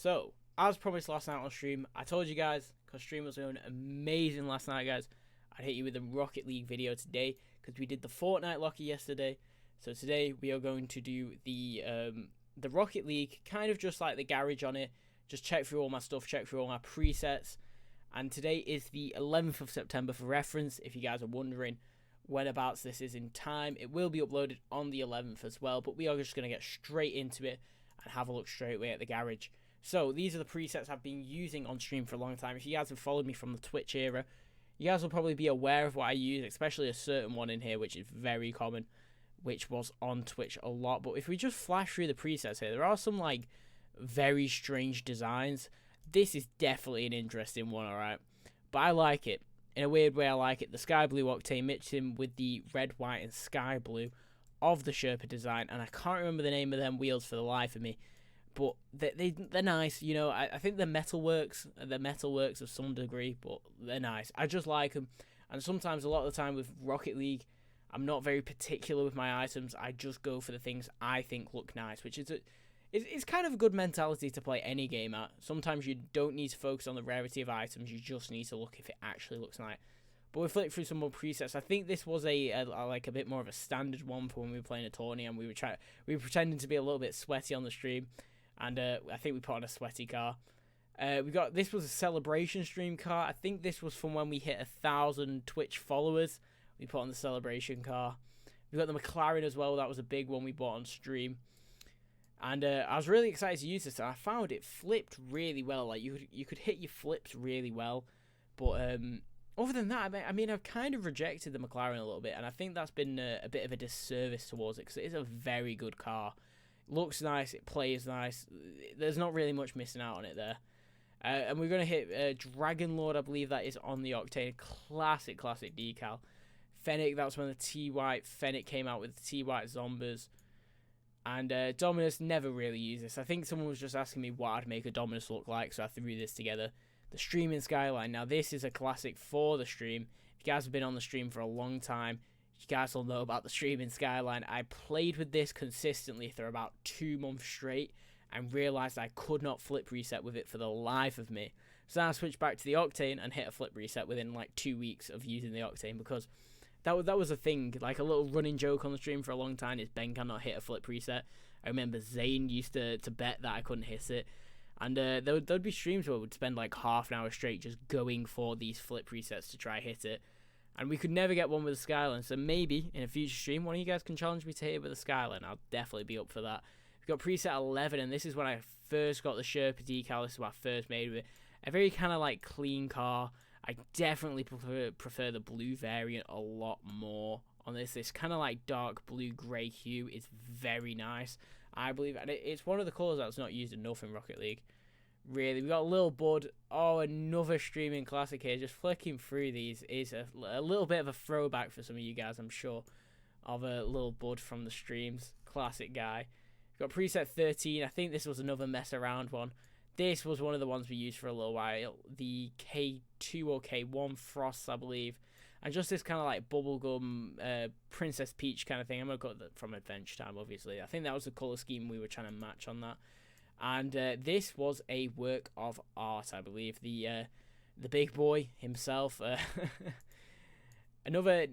So, as promised last night on stream, I told you guys, because stream was going amazing last night, guys, I'd hit you with a Rocket League video today, because we did the Fortnite Locky yesterday. So today we are going to do the Rocket League, kind of just like the garage on it. Just check through all my stuff, check through all my presets. And today is the 11th of September for reference, if you guys are wondering whenabouts this is in time. It will be uploaded on the 11th as well, but we are just going to get straight into it and have a look straight away at the garage. So these are the presets I've been using on stream for a long time. If you guys have followed me from the Twitch era, you guys will probably be aware of what I use, especially a certain one in here, which is very common, which was on Twitch a lot. But if we just flash through the presets here, there are some like very strange designs. This is definitely an interesting one, alright? But I like it. In a weird way, I like it. The sky blue octane mixing with the red, white, and sky blue of the Sherpa design. And I can't remember the name of them wheels for the life of me. But they're nice, you know. I think they're metalworks of some degree, but they're nice. I just like them. And sometimes, a lot of the time with Rocket League, I'm not very particular with my items. I just go for the things I think look nice, which is it's kind of a good mentality to play any game at. Sometimes you don't need to focus on the rarity of items. You just need to look if it actually looks nice. But we flicked through some more presets. I think this was a like a bit more of a standard one for when we were playing a tourney, and we were pretending to be a little bit sweaty on the stream. And I think we put on a sweaty car. This was a celebration stream car. I think this was from when we hit 1,000 Twitch followers. We put on the celebration car. We got the McLaren as well. That was a big one we bought on stream. And I was really excited to use this. And I found it flipped really well. Like you could hit your flips really well. But other than that, I mean, I've kind of rejected the McLaren a little bit, and I think that's been a bit of a disservice towards it because it is a very good car. Looks nice, it plays nice. There's not really much missing out on it there. And we're going to hit Dragon Lord, I believe that is on the Octane. Classic decal. Fennec, that was when the T-White Fennec came out with the T-White Zombers. And Dominus never really used this. I think someone was just asking me what I'd make a Dominus look like, so I threw this together. The Streaming Skyline. Now, this is a classic for the stream. If you guys have been on the stream for a long time, you guys will know about the Streaming Skyline. I played with this consistently for about 2 months straight and realised I could not flip reset with it for the life of me. So then I switched back to the Octane and hit a flip reset within like 2 weeks of using the Octane, because that was a thing, like a little running joke on the stream for a long time is Ben cannot hit a flip reset. I remember Zane used to bet that I couldn't hit it. And there'd be streams where we'd spend like half an hour straight just going for these flip resets to try hit it. And we could never get one with the Skyline. So maybe in a future stream, one of you guys can challenge me to hit it with the Skyline. I'll definitely be up for that. We've got preset 11, and this is when I first got the Sherpa decal. This is what I first made with it. A very kind of like clean car. I definitely prefer the blue variant a lot more on this. This kind of like dark blue grey hue is very nice, I believe. And it's one of the colours that's not used enough in Rocket League. Really, we got Lil Bud. Oh, another streaming classic here. Just flicking through these is a little bit of a throwback for some of you guys, I'm sure, of a Lil Bud from the streams. Classic guy. We've got preset 13. I think this was another mess around one. This was one of the ones we used for a little while. The K2 or K1 Frosts, I believe. And just this kind of like bubblegum Princess Peach kind of thing. I'm going to got that from Adventure Time, obviously. I think that was the colour scheme we were trying to match on that. And this was a work of art, I believe. The big boy himself. Another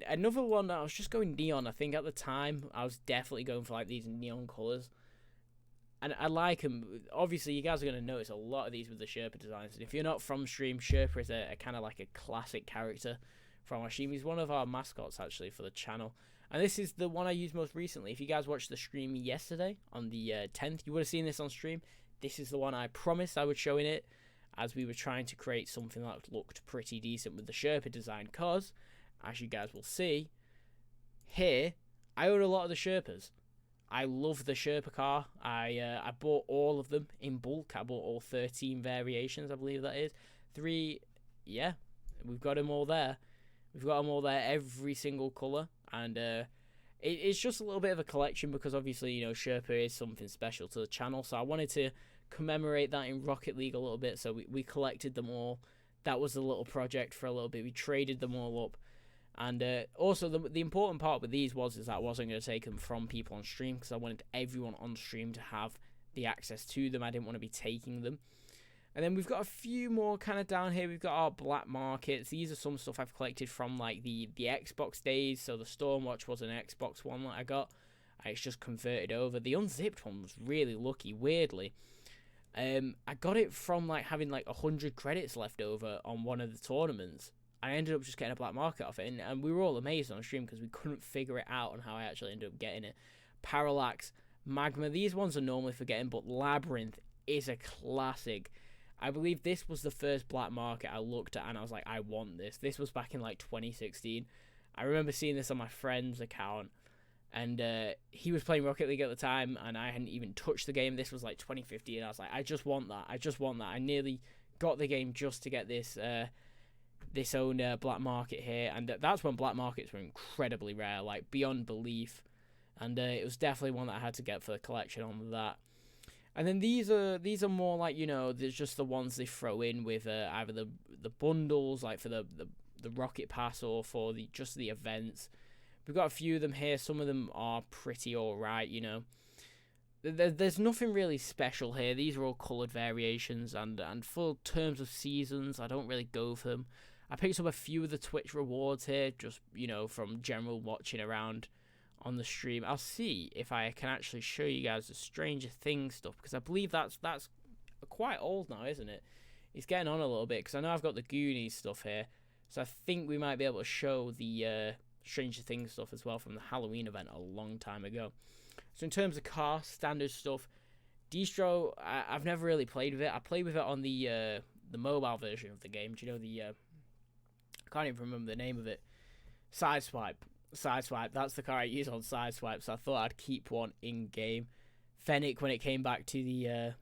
one that I was just going neon. I think at the time I was definitely going for like these neon colours. And I like them. Obviously, you guys are going to notice a lot of these with the Sherpa designs. And if you're not from stream, Sherpa is a kind of like a classic character from our stream. He's one of our mascots, actually, for the channel. And this is the one I used most recently. If you guys watched the stream yesterday on the 10th, you would have seen this on stream. This is the one I promised I would show in it, as we were trying to create something that looked pretty decent with the Sherpa design. Because, as you guys will see, here, I own a lot of the Sherpas. I love the Sherpa car. I bought all of them in bulk. I bought all 13 variations, I believe that is. 3, yeah, we've got them all there. We've got them all there, every single colour. And it's just a little bit of a collection because obviously, you know, Sherpa is something special to the channel. So I wanted to commemorate that in Rocket League a little bit. So we collected them all. That was a little project for a little bit. We traded them all up. And also, the important part with these was that I wasn't going to take them from people on stream because I wanted everyone on stream to have the access to them. I didn't want to be taking them. And then we've got a few more kind of down here. We've got our black markets. These are some stuff I've collected from like the Xbox days. So the Stormwatch was an Xbox one that I got. It's just converted over. The unzipped one was really lucky, weirdly. I got it from like having like 100 credits left over on one of the tournaments. I ended up just getting a black market off it, and we were all amazed on stream because we couldn't figure it out on how I actually ended up getting it. Parallax, Magma, these ones are normally forgetting, but Labyrinth is a classic. I believe this was the first black market I looked at, and I was like, I want this. This was back in like 2016. I remember seeing this on my friend's account, and he was playing Rocket League at the time, and I hadn't even touched the game. This was like 2015. I was like, I just want that. I just want that. I nearly got the game just to get this this own black market here, and that's when black markets were incredibly rare, like beyond belief. And it was definitely one that I had to get for the collection on that. And then these are more like, you know, there's just the ones they throw in with either the bundles, like for the Rocket Pass, or for just the events. We've got a few of them here. Some of them are pretty alright, you know. There's nothing really special here. These are all coloured variations, and for terms of seasons, I don't really go for them. I picked up a few of the Twitch rewards here, just, you know, from general watching around on the stream. I'll see if I can actually show you guys the Stranger Things stuff, because I believe that's quite old now, isn't it? It's getting on a little bit, because I know I've got the Goonies stuff here, so I think we might be able to show the Stranger Things stuff as well from the Halloween event a long time ago. So in terms of car standard stuff, Distro, I've never really played with it. I played with it on the mobile version of the game. Do you know the I can't even remember the name of it. Sideswipe, that's the car I use on Sideswipe, so I thought I'd keep one in game. Fennec, when it came back to the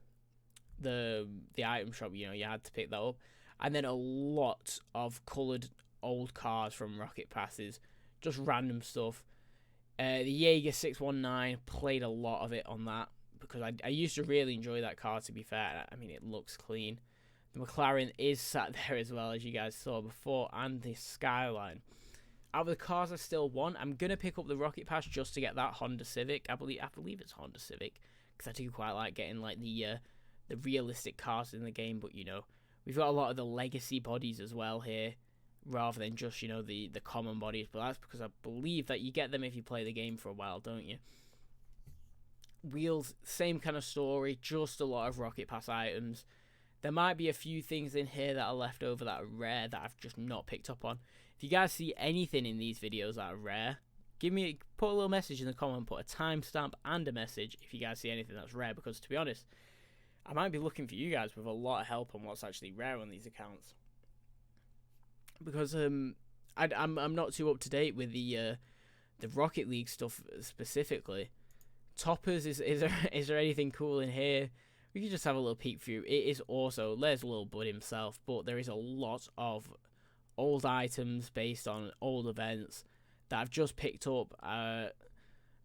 item shop, you know, you had to pick that up. And then a lot of coloured old cars from Rocket Passes, just random stuff. The Jaeger 619, played a lot of it on that, because I used to really enjoy that car, to be fair. I mean, it looks clean. The McLaren is sat there as well, as you guys saw before, and the Skyline. Out of the cars I still want, I'm going to pick up the Rocket Pass just to get that Honda Civic. I believe it's Honda Civic, because I do quite like getting like the realistic cars in the game. But, you know, we've got a lot of the legacy bodies as well here, rather than just, you know, the common bodies. But that's because I believe that you get them if you play the game for a while, don't you? Wheels, same kind of story, just a lot of Rocket Pass items. There might be a few things in here that are left over that are rare that I've just not picked up on. If you guys see anything in these videos that are rare, put a little message in the comment, put a timestamp and a message if you guys see anything that's rare, because to be honest, I might be looking for you guys with a lot of help on what's actually rare on these accounts. Because I'm not too up to date with the Rocket League stuff specifically. Toppers, is there anything cool in here? We can just have a little peek through. It is also, there's Lil Bud himself, but there is a lot of old items based on old events that I've just picked up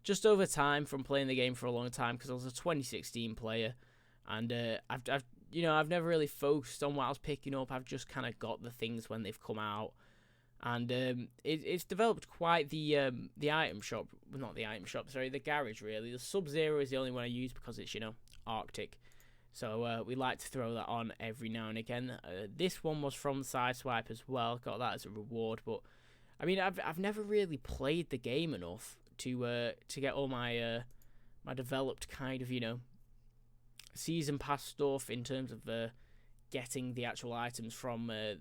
just over time from playing the game for a long time, because I was a 2016 player, and I've never really focused on what I was picking up. I've just kind of got the things when they've come out, and it's developed quite the item shop. Well, not the item shop, sorry, the garage really. The Sub-Zero is the only one I use because it's, you know, Arctic. So we like to throw that on every now and again. This one was from Sideswipe as well. Got that as a reward. But I mean, I've never really played the game enough to get all my my developed kind of, you know, season pass stuff in terms of getting the actual items from I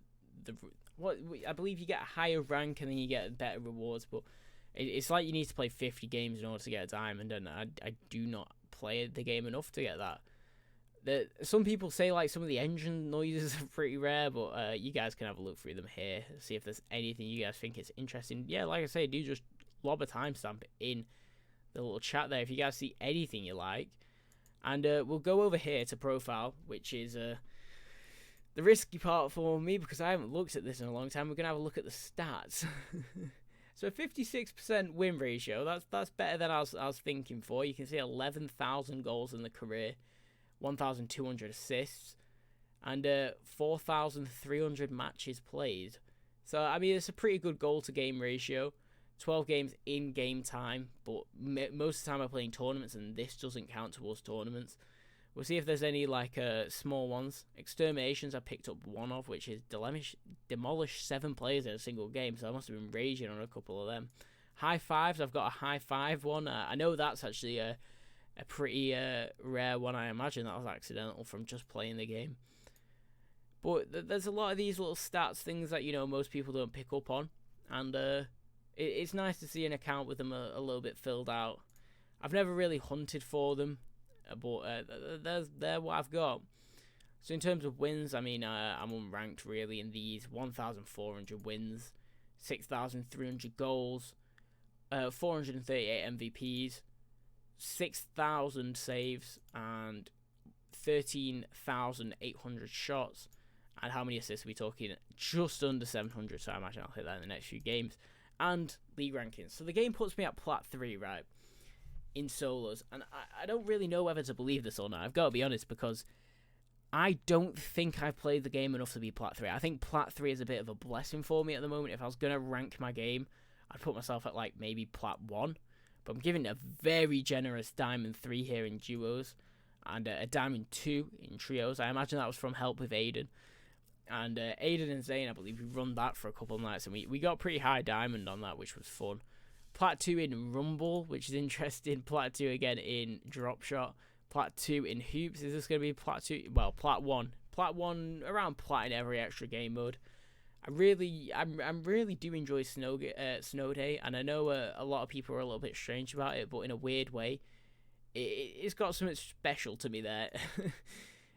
believe you get a higher rank and then you get better rewards. But it's like you need to play 50 games in order to get a diamond, and I do not play the game enough to get that. Some people say like some of the engine noises are pretty rare, but you guys can have a look through them here, see if there's anything you guys think is interesting. Yeah, like I say, do just lob a timestamp in the little chat there if you guys see anything you like. And we'll go over here to profile, which is the risky part for me because I haven't looked at this in a long time. We're going to have a look at the stats. So a 56% win ratio, that's better than I was thinking for. You can see 11,000 goals in the career, 1,200 assists, and 4,300 matches played. So, I mean, it's a pretty good goal-to-game ratio. 12 games in game time, but most of the time I'm playing tournaments, and this doesn't count towards tournaments. We'll see if there's any like small ones. Exterminations I picked up one of, which is demolish 7 players in a single game, so I must have been raging on a couple of them. High fives, I've got a high five one. I know that's actually a pretty rare one. I imagine that was accidental from just playing the game. But there's a lot of these little stats, things that, you know, most people don't pick up on. And it's nice to see an account with them a little bit filled out. I've never really hunted for them, but they're what I've got. So in terms of wins, I mean, I'm unranked really in these. 1,400 wins, 6,300 goals, 438 MVPs, 6,000 saves, and 13,800 shots. And how many assists are we talking? Just under 700, so I imagine I'll hit that in the next few games. And league rankings. So the game puts me at Plat 3, right, in solos. And I don't really know whether to believe this or not. I've got to be honest, because I don't think I've played the game enough to be Plat 3. I think Plat 3 is a bit of a blessing for me at the moment. If I was going to rank my game, I'd put myself at like maybe Plat 1. But I'm giving a very generous Diamond 3 here in duos. And a Diamond 2 in trios. I imagine that was from help with Aiden. And Aiden and Zane, I believe, we run that for a couple of nights. And we got pretty high diamond on that, which was fun. Plat 2 in Rumble, which is interesting. Plat 2 again in Drop Shot. Plat 2 in Hoops. Is this going to be Plat 2? Well, Plat 1. Plat 1 around Plat in every extra game mode. I'm really do enjoy Snow Day. And I know a lot of people are a little bit strange about it, but in a weird way, it's got something special to me there.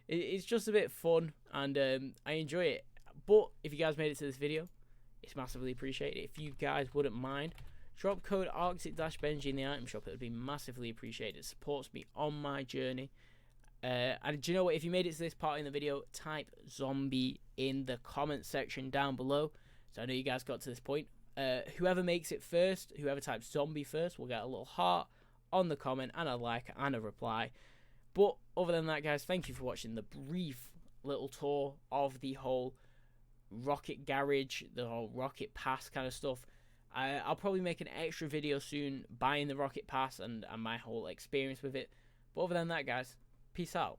It's just a bit fun, and I enjoy it. But if you guys made it to this video, it's massively appreciated. If you guys wouldn't mind, drop code Arctic-Benji in the item shop. It would be massively appreciated. It supports me on my journey. And do you know what? If you made it to this part in the video, type zombie in the comment section down below. So I know you guys got to this point. Whoever makes it first, whoever types zombie first, will get a little heart on the comment and a like and a reply. But other than that, guys, thank you for watching the brief little tour of the whole Rocket Garage, the whole Rocket Pass kind of stuff. I'll probably make an extra video soon buying the Rocket Pass and my whole experience with it. But other than that, guys, peace out.